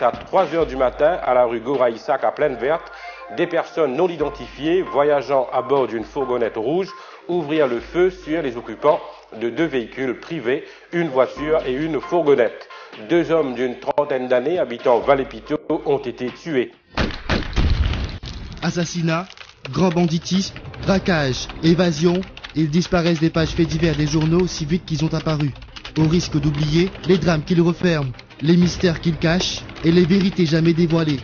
à 3 h du matin à la rue Goraïsac à Plaine Verte, des personnes non identifiées voyageant à bord d'une fourgonnette rouge ouvrirent le feu sur les occupants de 2 véhicules privés, une voiture et une fourgonnette. 2 hommes d'une trentaine d'années habitant Vallée-Pitot ont été tués. Assassinat, grand banditisme, braquage, évasion, ils disparaissent des pages faits divers des journaux si vite qu'ils ont apparu. Au risque d'oublier les drames qu'ils referment, les mystères qu'ils cachent et les vérités jamais dévoilées.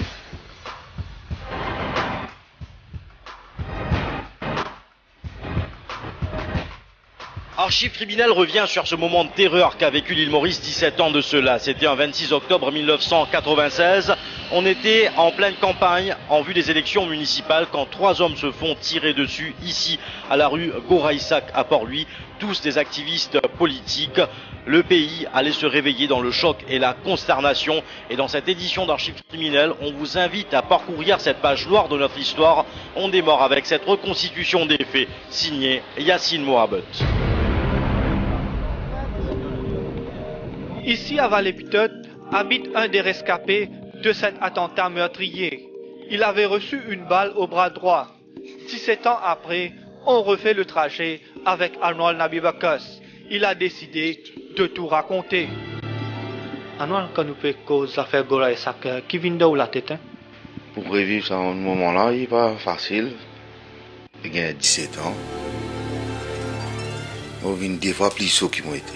Archives criminelles revient sur ce moment de terreur qu'a vécu l'île Maurice 17 ans de cela. C'était un 26 octobre 1996. On était en pleine campagne en vue des élections municipales quand 3 hommes se font tirer dessus ici à la rue Goraïsac à Port-Louis. Tous des activistes politiques. Le pays allait se réveiller dans le choc et la consternation. Et dans cette édition d'Archives criminelles, on vous invite à parcourir cette page noire de notre histoire. On démarre avec cette reconstitution des faits signée Yacine Mohabet. Ici à Vallée-Pitot habite un des rescapés de cet attentat meurtrier. Il avait reçu une balle au bras droit. 17 ans après, on refait le trajet avec Anwar Nabibakas. Il a décidé de tout raconter. Anwar, quand nous fait cause l'affaire Goraïsac, qui vient de la tête? Pour revivre ce moment-là, il n'est pas facile. Il a 17 ans. On vient des fois plus chaud qu'ils m'ont été.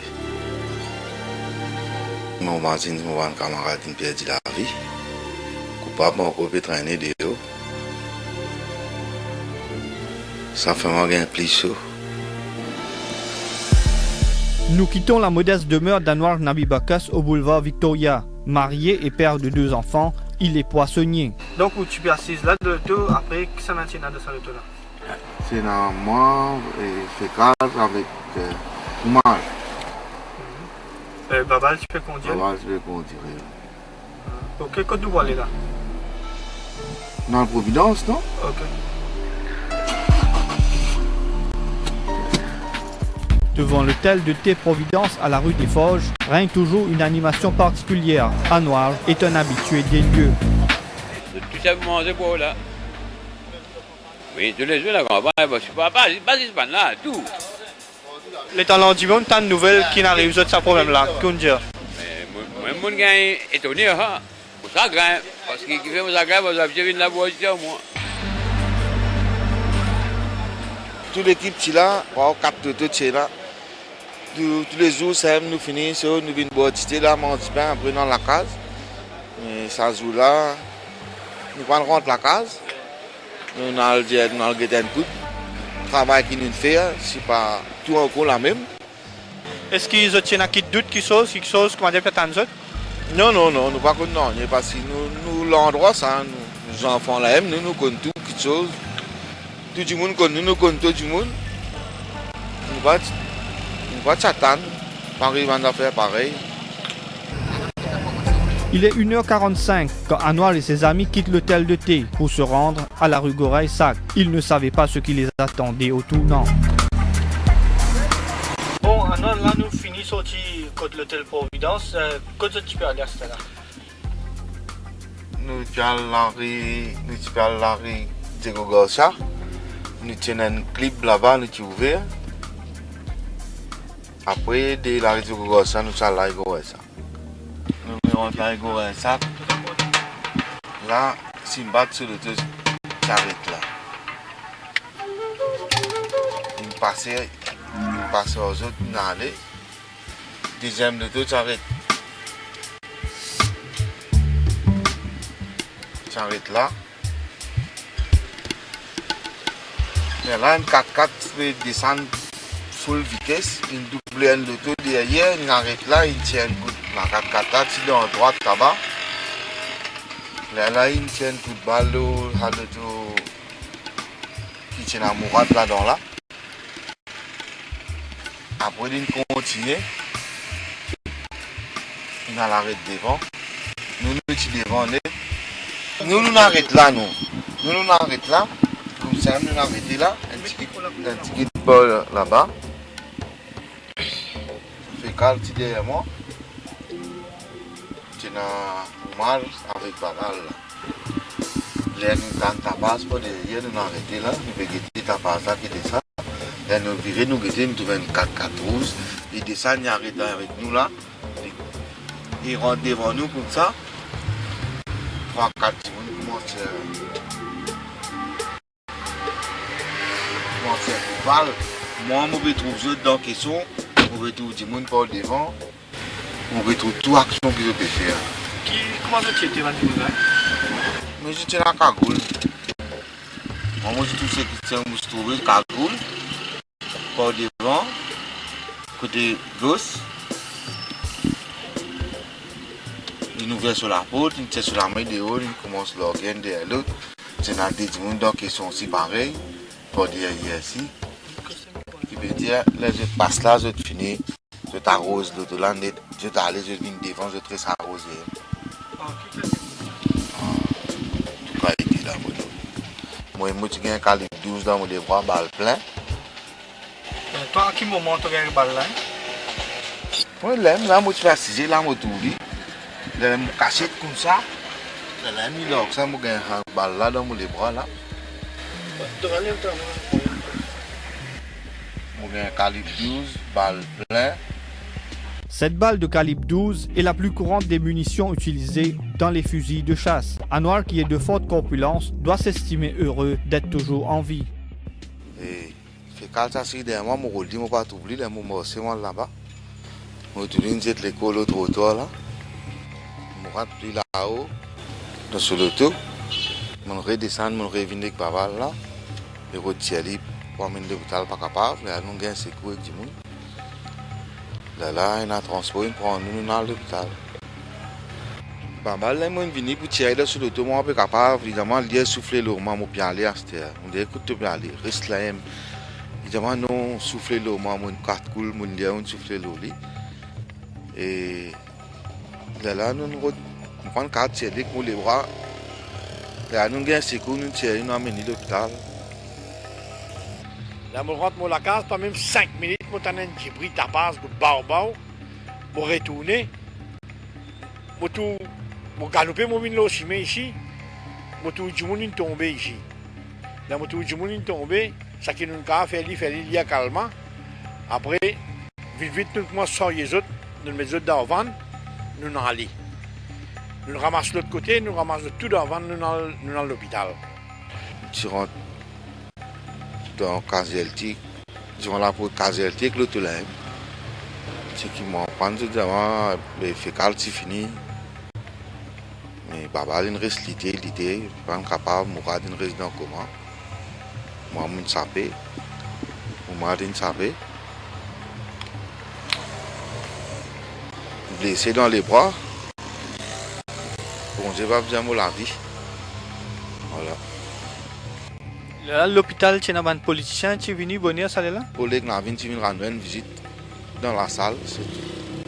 Mon voisin, mon camarade, il a perdu la vie. Coupable, on peut traîner dehors. Ça fait moi gagner plus chaud. Nous quittons la modeste demeure d'Anwar Nabibakas au boulevard Victoria. Marié et père de 2 enfants, il est poissonnier. Donc, où tu es assise là, de tout, après, qui s'en maintient dans ce là? C'est dans moi et fécal avec fromage. Babal, tu peux conduire? Babal, je vais conduire. Ok, quand nous aller là? Dans la Providence, non? Ok. Devant l'hôtel de thé Providence à la rue des Forges, règne toujours une animation particulière. Anwar est un habitué des lieux. Tout simplement, c'est quoi là? Oui, tous les jours, là, je suis pas là, tout. Les talents du monde, tant de nouvelles qui n'arrivent pas de ce problème-là. Qu'on dit? Mais moi, je suis étonné, hein. Ça grimpe, parce qu'il fait ça grimpe, vous avez une laboratoire, moi. Toute l'équipe qui est là, 4 autos qui sont là. Tous les jours, nous finissons, nous venons boire du thé là, manger du pain, après dans la case. Et ça joue là, nous rentrons la case. Nous allons guetter un coup. Le travail qu'ils nous fait, c'est pas tout encore la même. Est-ce qu'ils ont un doute quelque chose, comment dire, peut-être? Non, nous pas connaissons, parce que nous l'endroit, ça, nous enfants là, nous connaissons tout quelque chose. Tout le monde connaît, nous connaissons tout le monde. Nous ne pas t'attendre, pas arriver à faire pareil. Il est 1h45 quand Anwar et ses amis quittent l'hôtel de thé pour se rendre à la rue Goraïsac. Ils ne savaient pas ce qui les attendait au tournant. Bon, Anwar, là nous finissons sortir de l'hôtel Providence. Qu'est-ce que tu peux aller à ce là? Nous allons à la rue de Goraïsac. Nous tenons un clip là-bas, nous sommes ouverts. Après, de la rue de Goraïsac, nous allons à la Goraïsac. Nous rentrons à la Goraïsac. Là, si on bat sur le dos, s'arrête là. Il passe aux autres, il allait. Deuxième de tout, s'arrête. S'arrête là. Mais là, une 4x4 peut descendre full vitesse, une double N de tout derrière, il arrête là, il tient un coup. La 4x4 là, il est en droite là-bas. Là, il tient un coup de balle, qui tient la mourade là-dedans là. Après, il continue. Il a l'arrêt devant. Nous sommes devant. Nous arrêtons là, nous arrêtons là. Comme ça, nous arrêtons là. Un petit bol là-bas. Fait calme derrière moi. Tu as normal avec Babal. Là, nous avons tapas pour derrière, nous arrêté là, nous avons guetté tapas là qui était ça. Là, nous virons, nous guettons, nous trouvons une 4-4-12. Ils descendent, ils arrêtent avec nous là. Ils rentrent devant nous comme ça. 3-4 secondes, commencent à parler. Moi, je retrouve dans la question, je retrouve du monde par devant. On retrouve toute action qu'ils ont pu faire. Comment tu étais là? Moi, j'étais dans la cagoule. Moi, je trouve que c'est un mousse trouvé, cagoule. Par devant, côté gauche. Ils nous viennent sur la porte, ils tiennent sur la main dehors, ils commencent l'organe derrière l'autre. C'est dans des gens donc qui sont aussi pareils. Pour dire ici. Qui veut dire, là, je passe là, je finis. Je t'arrose l'autre là, je t'allais, je viens devant, je te arroser. Tout cas, il est là, moi, j'ai un calibre 12 dans mon bras, balle plein. Toi, à quel moment tu as eu balle là? Moi, là, moi, je fais assiser, là, moi, tout dit. Là, je cache comme ça. Là, je là, ça, moi, j'ai un balle là dans mon bras, là. Moi, j'ai un calibre 12, balle plein. Cette balle de calibre 12 est la plus courante des munitions utilisées dans les fusils de chasse. Anwar, qui est de forte corpulence, doit s'estimer heureux d'être toujours en vie. Et quand ça c'est derrière moi, je ne vais pas t'oublier, je vais moi là-bas. Je vais tourner l'école au trottoir là. Je rentre là-haut, sur l'auto. Je redescends, je reviens avec Babal là. Je retire les pour amener l'hôpital pas capable. Là, nous avons un secours avec du monde. Là, il y a un transport, il prend nous dans l'hôpital. Babal là, moi, je viens pour tirer sur l'auto, moi, je suis capable. Évidemment, il a soufflé l'eau, moi, je peux aller à cette terre. On dit, écoute, tu peux aller, reste là. Évidemment, non, souffler l'eau, moi, je suis 4 coups, je souffler l'eau. Et là, nous prenons 4 tirs avec les bras. Là, nous avons un secours, nous tirons, nous amenons à l'hôpital. Là, je rentre dans la case, pas même 5 minutes, je suis pris ta passe, je suis je retourne. Je galoper mon mine aussi, mais ici, je suis tombé ici. Là, je suis tombé, ça qui nous a fait, il y a calmement. Après, vite, nous commençons à sortir les autres, nous mettons les autres devant, nous allons. Nous ramassons l'autre côté, nous ramassons tout devant, nous allons à l'hôpital. Tu rentres dans la casualité, je vais là pour casualité avec l'autre là. C'est qui m'en prend tout devant, le fécal c'est fini. Mais Babal il reste l'idée, je ne suis pas capable, Mourad il reste dans le coma. Moi je suis sapé, Mourad il sapé. Blessé dans les bras. Bon, je vais pas bien la vie. Voilà. Là, l'hôpital, tu as un politicien qui est venu venir ça là? Pour les gens qui viennent rendre une visite dans la salle, c'est tout.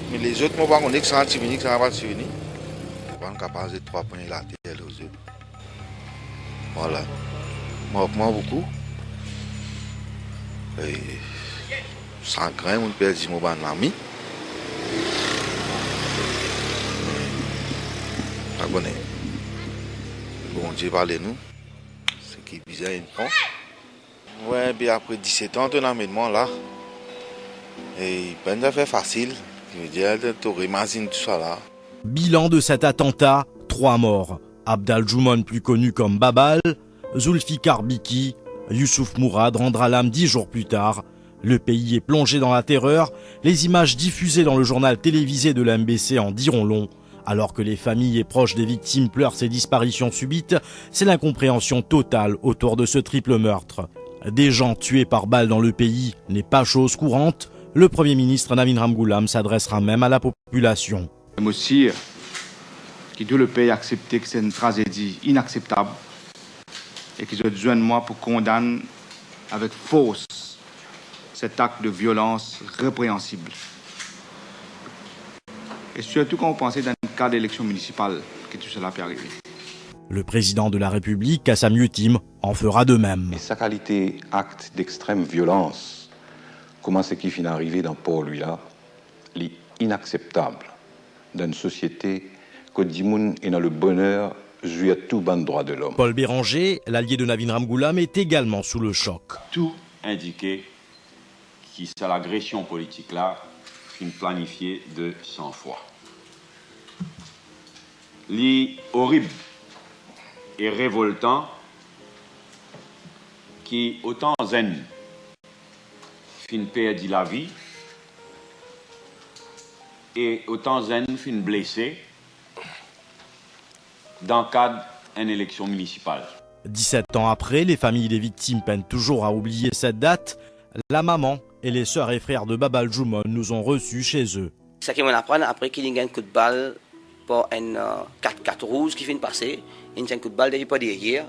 Mais les autres, moi, on est que ça va venir, que ça va pas venir. On est capable de 3 points la tête aux yeux. Voilà. Moi, beaucoup. Et sans crainte, on perd du mot ban l'ami. Pas bon. Bon Dieu, parlez-nous. C'est qui est bizarre, il prend. Ouais, bien après 17 ans, on a mis là. Et ben, ça fait facile. Je veux dire, tu imagines tout ça là. Bilan de cet attentat, 3 morts. Abdal Jouman, plus connu comme Babal, Zulfikar Biki, Youssouf Mourad rendra l'âme 10 jours plus tard. Le pays est plongé dans la terreur. Les images diffusées dans le journal télévisé de la MBC en diront long. Alors que les familles et proches des victimes pleurent ces disparitions subites, c'est l'incompréhension totale autour de ce triple meurtre. Des gens tués par balle dans le pays n'est pas chose courante. Le Premier ministre Navin Ramgoolam s'adressera même à la population. Aussi, qui doit le pays accepter que c'est une tragédie inacceptable et qu'ils ont besoin de moi pour condamner avec force cet acte de violence répréhensible. Et surtout quand on pensait dans le cas d'élection municipale que tout cela peut arriver. Le président de la République, Kassam Yutim, en fera de même. Et sa qualité acte d'extrême violence, comment c'est qui finit d'arriver dans Port-Louis là, inacceptable dans une société que Dimoun est dans le bonheur, jouir tout ban de droits de l'homme. Paul Béranger, l'allié de Navin Ramgoolam, est également sous le choc. Tout indiquait que c'est l'agression politique là, une planifiée de sang-froid. Li horrible et révoltant qui autant zen fin perdit la vie et autant zen fin blessé dans le cadre d'une élection municipale. 17 ans après, les familles des victimes peinent toujours à oublier cette date. La maman et les sœurs et frères de Baba Aljummon nous ont reçus chez eux. Ce qu'ils m'ont appris après qu'il y a eu un coup de balle pour un 4x4 rouge qui vient de passer, il y a un coup de balle derrière.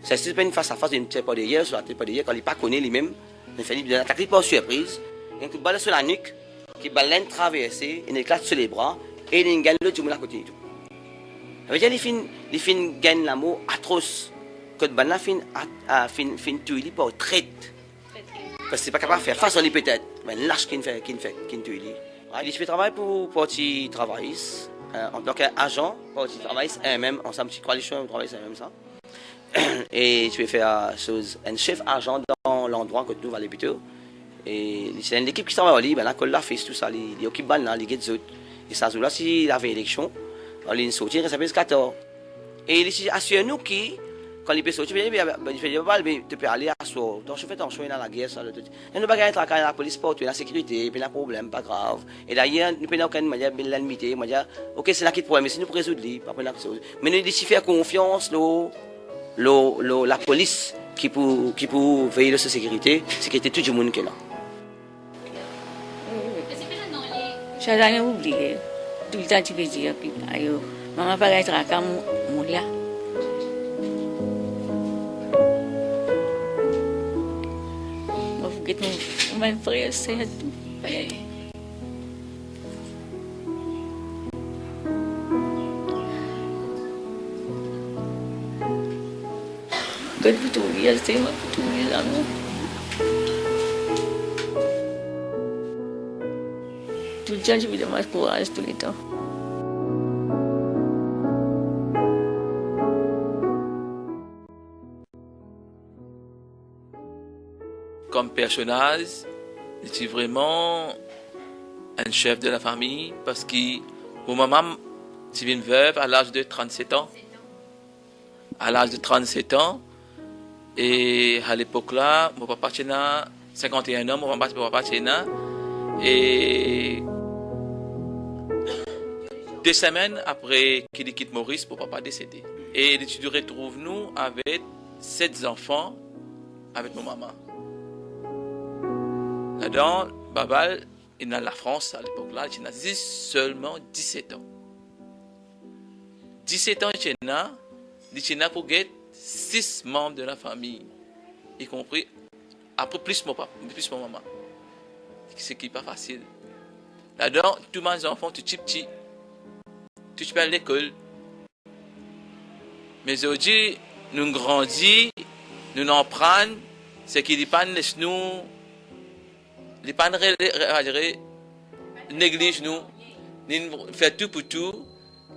C'est pas une face à face d'une tête pas derrière, sur la tête pas derrière, quand il n'est pas connu lui-même. Il fait une attaque par surprise. Il y a un coup de balle sur la nuque, qui balle traversée, il éclate sur les bras, et il gagne l'autre du monde à côté de tout. Ça veut dire qu'il gagne l'amour atroce. Que le balle fin tuer par traite. Parce que c'est pas capable de faire face à lui peut-être, mais lâche qu'il fait tuer lui. Il fait travail pour Parti Travailliste, en tant qu'agent, Parti Travailliste, même ensemble, petite coalition, Travailliste, même ça. Et je vais faire un chef agent dans l'endroit que nous allons plutôt. Et c'est une équipe qui travaille, ben là, que la fait tout ça, il occupe le bal, il guette les autres. Et ça, là, s'il avait élection, il sortit, il s'appelle 14. Et il assure nous qui, quand il peut sortir, il fait tu peux aller à soi. Donc, je fais ton choix dans la guerre, ça. Il ne peut pas être la police pour tuer la sécurité, puis il y a un problème, pas grave. Et d'ailleurs, nous ne pouvons aucune manière de l'admiter. Ok, c'est là qui est le problème, mais si nous pouvons résoudre, mais nous devons faire confiance, la police qui peut veiller sur la sécurité tout le monde qui est là. Je n'ai jamais oublié. Tout le temps, tu peux dire, puis, maman va être à mon là. Mon frère, c'est tout fait. Good for 2 years, they were for 2 years ago. Tout le temps, je me demande courage tout le temps. Comme personnage, je suis vraiment un chef de la famille parce que mon maman, c'est une veuve à l'âge de 37 ans. À l'âge de 37 ans, et à l'époque-là, mon papa tinha 51 ans, mon papa tinha. Et 2 semaines après qu'il quitte Maurice, mon papa décédé. Et il retrouve nous avec 7 enfants avec mon maman. Là-dedans, Babal, il est dans la France à l'époque-là, il a seulement 17 ans. 17 ans, il a pour get 6 membres de la famille, y compris, après plus mon papa, plus mon maman. Ce qui n'est pas facile. Là-dedans, tous mes enfants, tout petits, tu peux à l'école. Mais aujourd'hui, nous grandissons, nous en prenons, ce qui n'est pas nous. Les parents négligent nous, nous faisons tout pour tout,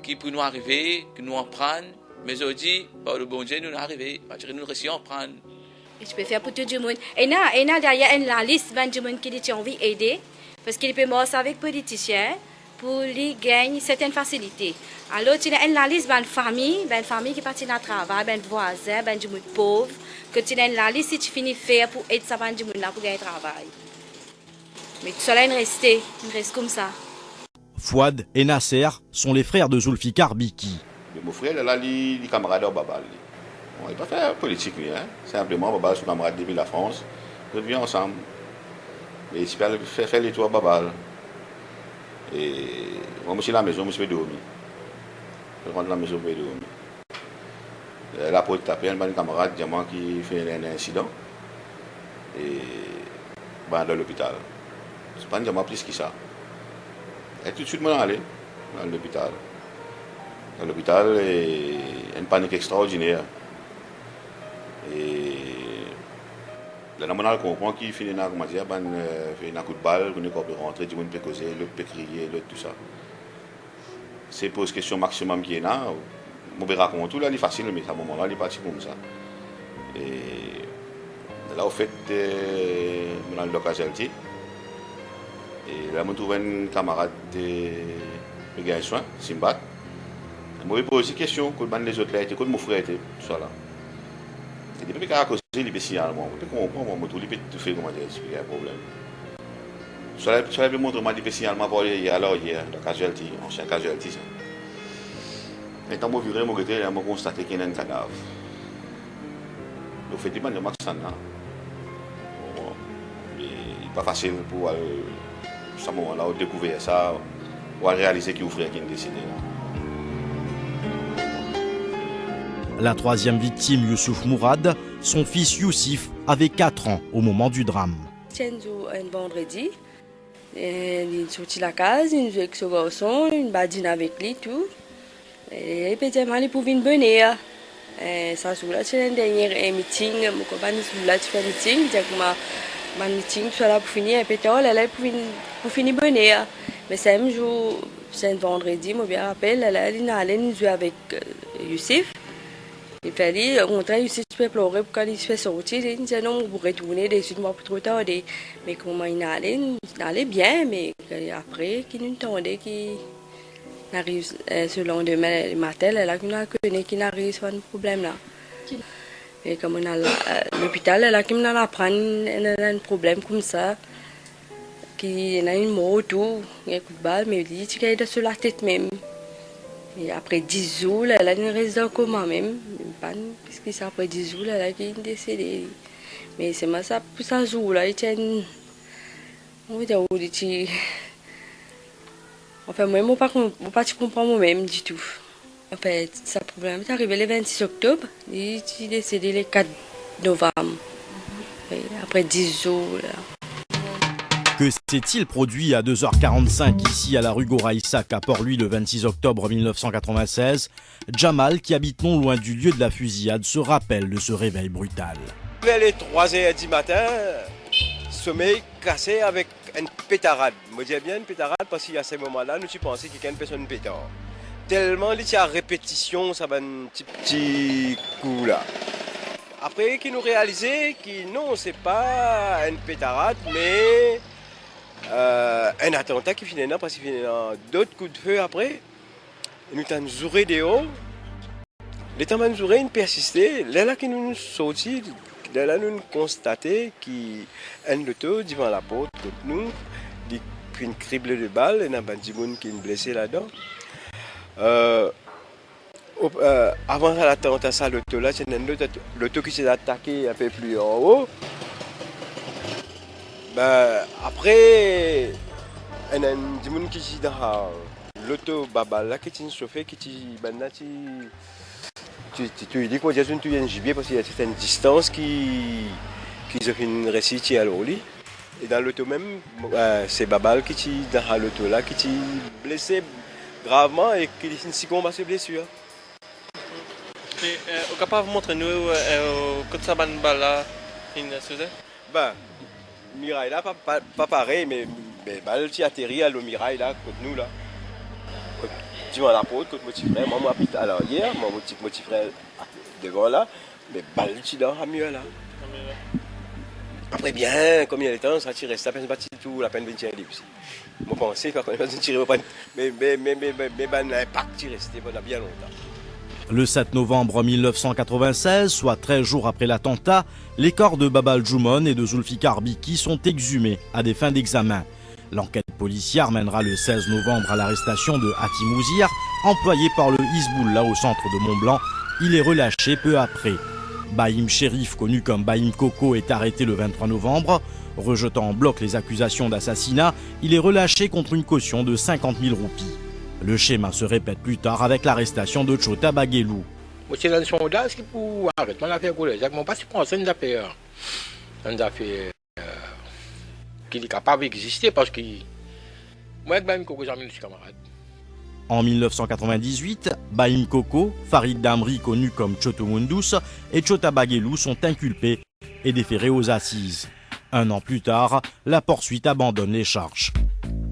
qui pour nous arriver, que nous en prendre. Mais aujourd'hui, par le bon Dieu, nous arrivons, nous réussissons à prendre. Je peux faire pour tout le monde. Et derrière la liste de gens qui ont envie d'aider, parce qu'il peut marcher avec les politiciens pour les gagner certaines facilités. Alors, il y a une liste de famille qui partent dans le travail, de voisins, de gens pauvres, que tu as une liste si tu finis de faire pour aider ces gens pour gagner travail. Mais tout cela, il reste comme ça. Fouad et Nasser sont les frères de Zulfikar Biki. Mon frère, là, il est camarade de Babal. On n'est pas fait politique, hein. Simplement, Babal, son camarade depuis la France. Nous vivons ensemble. Mais il fait les tours à Babal. Et moi, je suis à la maison, je suis dormi. Je rentre à la maison pour dormir. Là, pour taper, un camarade diamant qui fait un incident. Et dans l'hôpital. C'est pas un diamant plus que ça. Et tout de suite, je suis allé dans l'hôpital. Dans l'hôpital, il y a une panique extraordinaire. Et là, on comprend qu'il fait un coup de balle, qu'on est rentrer, tout le monde peut causer, l'autre peut crier, l'autre tout ça. c'est pose question maximum qui est là. Je vais raconter tout, là, c'est facile, mais à ce moment-là, il est parti comme ça. Et là, au fait, dans le casualty, et là, je trouve un camarade de gars soin, Simbat. Je me pose une question, quand les autres là étaient, quand mon frère était, tout ça là. Et depuis qu'il a causé, il peut signaler moi. Je peux comprendre, il peut tout faire, comment dire, expliquer un problème. Soit il peut montrer, il peut signaler moi pour aller alors hier, le casualty, ancien casualty. Et quand je viré mon côté, je constaté qu'il y a un cadavre. Donc, effectivement, le max, il n'est pas facile pour, à ce moment-là, découvrir ça, ou réaliser qu'il y a un frère qui est décédé. La troisième victime, Youssouf Mourad, son fils Youssif avait 4 ans au moment du drame. C'est un vendredi, il est sorti de la case, il jouait avec son garçon, il badine avec lui, tout. Et puis, il pouvait venir. Ça, c'est un dernier meeting, mon copain est là, tu fais un meeting, un meeting, tu es là pour finir, et puis tu es là pour finir venir. Mais c'est un jour, c'est un vendredi, je me rappelle, il allait jouer avec Youssif. Il fallait rencontrer Youssif, tu peux pleurer quand il se fait sortir. Il disait non, vous retournez, décide-moi pour trop tarder. Mais comment il allait bien, mais après, qu'il nous entendait qu'il arrive ce lendemain matin, là, qu'il a connu qu'il arrive sur un problème là. Et comme on a l'hôpital, là, qu'il a appris un problème comme ça, qu'il a une mort, tout, il y a un coup de balle, mais il dit qu'il est sur la tête même. Et après 10 jours, là, il reste dans le coma même. Parce que c'est après 10 jours, là, qu'il est décédé. Mais c'est moi, ça, pour ça jour, là, il tient. On va dire, enfin, moi, je ne comprends pas moi-même du tout. En fait, ce problème est arrivé le 26 octobre, il est décédé le 4 novembre. Et après 10 jours, là. Que s'est-il produit à 2h45 ici à la rue Goraïsak à Port-Louis le 26 octobre 1996 ? Jamal, qui habite non loin du lieu de la fusillade, se rappelle de ce réveil brutal. Vers les 3h du matin, sommeil cassé avec une pétarade. Je dis bien une pétarade parce qu'à ce moment-là, nous pensons qu'il y a une personne pétard. Tellement il y a répétition, ça va un petit coup là. Après, qui nous réalisait que non, c'est pas une pétarade, mais un attentat qui finit là, parce qu'il finit d'autres coups de feu après. Et nous avons zouré dehors. Les temps de zouré, ils persistaient. Là, qui nous sortit, là, nous constaté qu'il y a un auto devant la porte contre nous, une crible de balles, et il y a un bandit qui est blessé là-dedans. Avant l'attentat, ça, l'auto là, c'est l'auto qui s'est attaqué un peu plus en haut. Après, il y a un gens qui est dans l'auto babal là, qui est chauffé, qui tu dis qu'on dit que tu es un gibier parce qu'il y a certaines distances qui ont une récite à l'eau. Et dans l'auto même, c'est babal qui est dans l'auto là, qui est blessé gravement et qui succombe à ses blessures. Vous êtes capable de montrer nous quand ça va là, Mirail là, pas pareil, mais balle qui atterrit à l'eau Mirail là, contre nous là. Tu vois la porte, contre mon petit frère, moi j'habite à l'arrière, mon petit frère devant là, mais balle qui dans à mieux là. Après bien, comme il y a le temps, ça tire, ça peine pas tout, la peine de tirer aussi. Moi pensais pas qu'on allait tirer, mais l'impact qui restait pendant bien longtemps. Le 7 novembre 1996, soit 13 jours après l'attentat, les corps de Baba Al-Djoumone et de Zulfikar Biki sont exhumés à des fins d'examen. L'enquête policière mènera le 16 novembre à l'arrestation de Hatim Ouzir, employé par le Hizboullah au centre de Mont-Blanc. Il est relâché peu après. Baïm Sherif, connu comme Baïm Koko, est arrêté le 23 novembre. Rejetant en bloc les accusations d'assassinat, il est relâché contre une caution de 50 000 roupies. Le schéma se répète plus tard avec l'arrestation de Chota Baguelou. C'est un sondage qui pour arrêter mon affaire collège. Je ne pense pas que c'est une affaire qui est capable d'exister parce que moi, je suis un camarade. En 1998, Baïm Koko, Farid Damri, connu comme Choto Mundus, et Chota Baguelou sont inculpés et déférés aux assises. Un an plus tard, la poursuite abandonne les charges.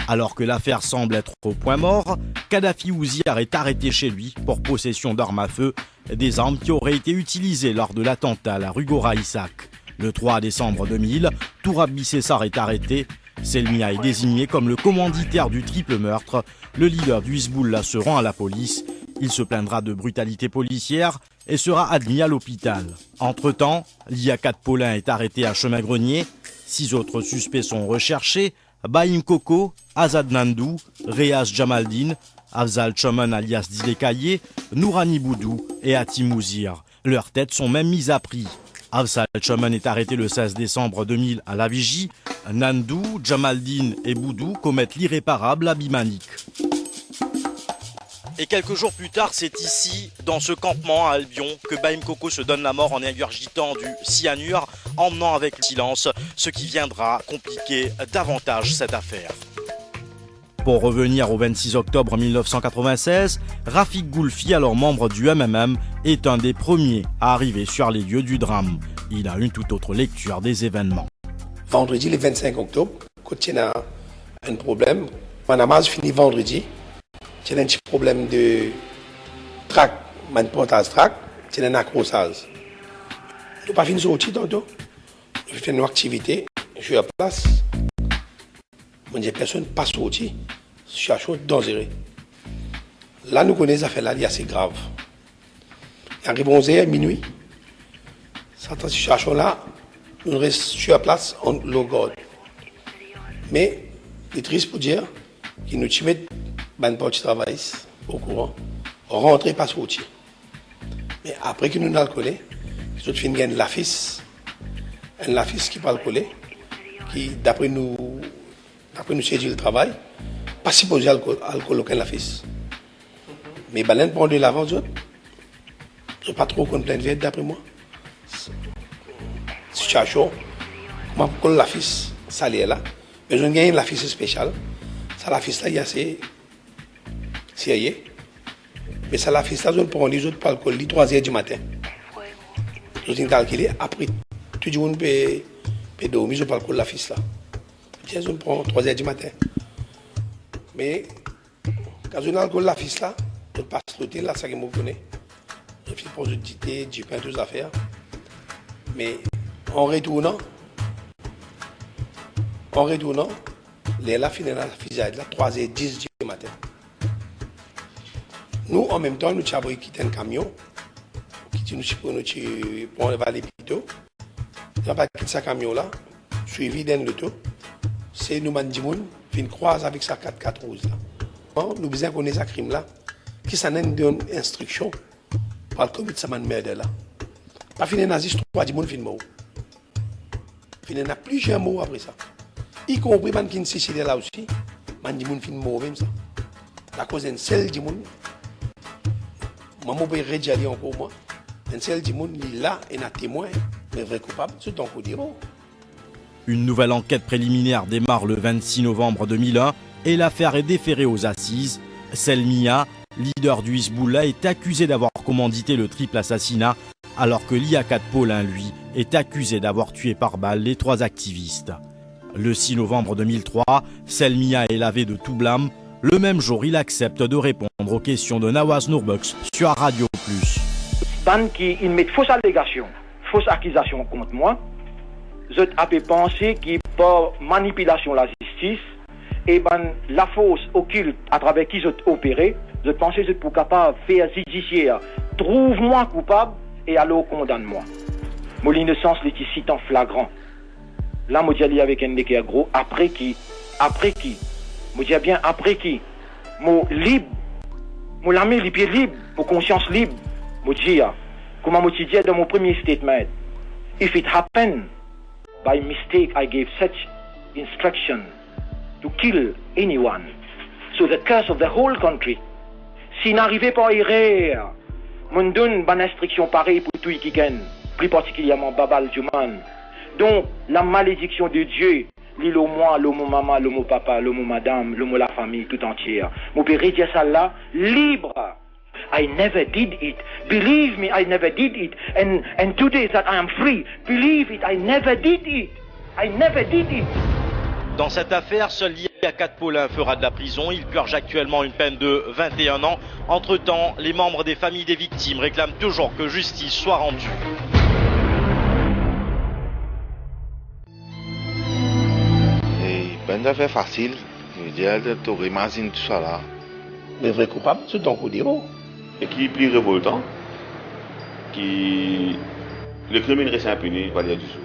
Alors que l'affaire semble être au point mort, Kadhafi Ouziar est arrêté chez lui pour possession d'armes à feu, des armes qui auraient été utilisées lors de l'attentat à la rue Gora Issac. Le 3 décembre 2000, Tourab Bissessar est arrêté. Selmia est désigné comme le commanditaire du triple meurtre. Le leader du Hizbullah se rend à la police. Il se plaindra de brutalité policière et sera admis à l'hôpital. Entre-temps, Liaquat Paulin est arrêté à Chemin-Grenier. 6 autres suspects sont recherchés. Baïm Koko, Azad Nandou, Reyaz Jamaldine, Afzal Choman alias Dilekaye, Nourani Boudou et Hatim Ouzir. Leurs têtes sont même mises à prix. Afzal Choman est arrêté le 16 décembre 2000 à la Vigie. Nandou, Jamaldine et Boudou commettent l'irréparable à Bimanique. Et quelques jours plus tard, c'est ici, dans ce campement à Albion, que Baïm Koko se donne la mort en ingurgitant du cyanure, emmenant avec le silence, ce qui viendra compliquer davantage cette affaire. Pour revenir au 26 octobre 1996, Rafik Goulfi, alors membre du MMM, est un des premiers à arriver sur les lieux du drame. Il a une toute autre lecture des événements. Vendredi, le 25 octobre, quand il y a un problème, Panama finit vendredi. Il y a un petit problème de trac, man portage trac, il y a un accrochage. Nous n'avons pas fini sortir tantôt. Je fais une activité, je suis à place. Mon Dieu, personne pas sorti. Situation dangereuse. Là, nous connaissons l'affaire là, il est assez grave. Il arrive 11h, minuit. Cette situation là, nous restons sur la place en low guard. Mais, il est triste pour dire qu'ils nous mettent ban pas de travail au courant, rentrer pas sortir. Mais après que nous avons collé, nous avons fini un lafis qui va le coller, qui d'après nous séduit le travail, pas supposé à le coloquer lafis. Mais baleine prend de l'avant, je ne pas trop contre plein de d'après moi. Situation, comment pour coller lafis, ça l'est là. Mais je gagne lafis spécial. Ça lafis là, il y a assez sérieux. Mais ça lafis là, je ne prends les autres pas le coller 3h du matin. Je suis calculé après tout le monde peut dormir, je ne prends pas le lafis là. Je ne prends 3h du matin. Mais quand je n'ai pas le lafis là, je passe l'hôtel là, ça que je me connais. Je fais pour du thé, du pain, toutes les affaires. Mais en retournant, les là finissent la fusillade là, 3h10 du matin. Nous, en même temps, nous avons quitté un camion qui nous pour aller vers l'hôpital. Nous avons quitté ce camion-là, suivi d'un auto. C'est nous, Mandimoun, qui croise avec sa 4x4 rouge. Nous besoin connaître ce crime-là, qui s'en donne instruction par le comité de merde là. Pas fini nazis, 3 du monde fin mort. Il y a plusieurs mots après ça. Y compris man qui Sicile là aussi, man di moun fin mort même ça. La cause d'un seul du monde. Maman peut redire encore moi. Un seul du monde il là et un témoin, mais vrai coupable, c'est ton coup de dire. Une nouvelle enquête préliminaire démarre le 26 novembre 2001 et l'affaire est déférée aux assises. Selmia, leader du Hizbullah, est accusé d'avoir commandité le triple assassinat, alors que Liaquat Paulin, lui, est accusé d'avoir tué par balle les 3 activistes. Le 6 novembre 2003, Selmia est lavé de tout blâme. Le même jour, il accepte de répondre aux questions de Nawaz Nourbuks sur Radio Plus. Ban qui il met fausse allégation, fausse accusation contre moi, je ai pensé qu'il par manipulation de la justice et ben la fausse occulte à travers qui je opéré, je pensais que pour capable faire judiciaire, trouve-moi coupable et alors condamne-moi. Mon innocence est ici en flagrant. Là, moi dis avec un équerre gros, après qui, moi dis bien après qui, mon libre, mon l'ami les pieds libres, pour conscience libre, moi dis comment moi dis dans mon premier statement, if it happened by mistake I gave such instruction to kill anyone, so the curse of the whole country. S'il n'arrivait pas à erreur, mon donne une instruction pareille pour tout qui gagne, plus particulièrement Babal Juman. Donc, la malédiction de Dieu, l'île moi, l'homme maman, l'homme papa, l'homme madame, l'homme la famille tout entière. Mon père dire ça là, libre. I never did it. Believe me, I never did it. And today that I am free. Believe it, I never did it. I never did it. Dans cette affaire, seul Yakat Paulin fera de la prison. Il purge actuellement une peine de 21 ans. Entre-temps, les membres des familles des victimes réclament toujours que justice soit rendue. Ben d'affaires facile, je veux dire, tu imagines tout ça là. Les vrais coupables, c'est ton coup d'héros. Et qui est plus révoltant, qui... le crime reste impuni, il va dire du tout.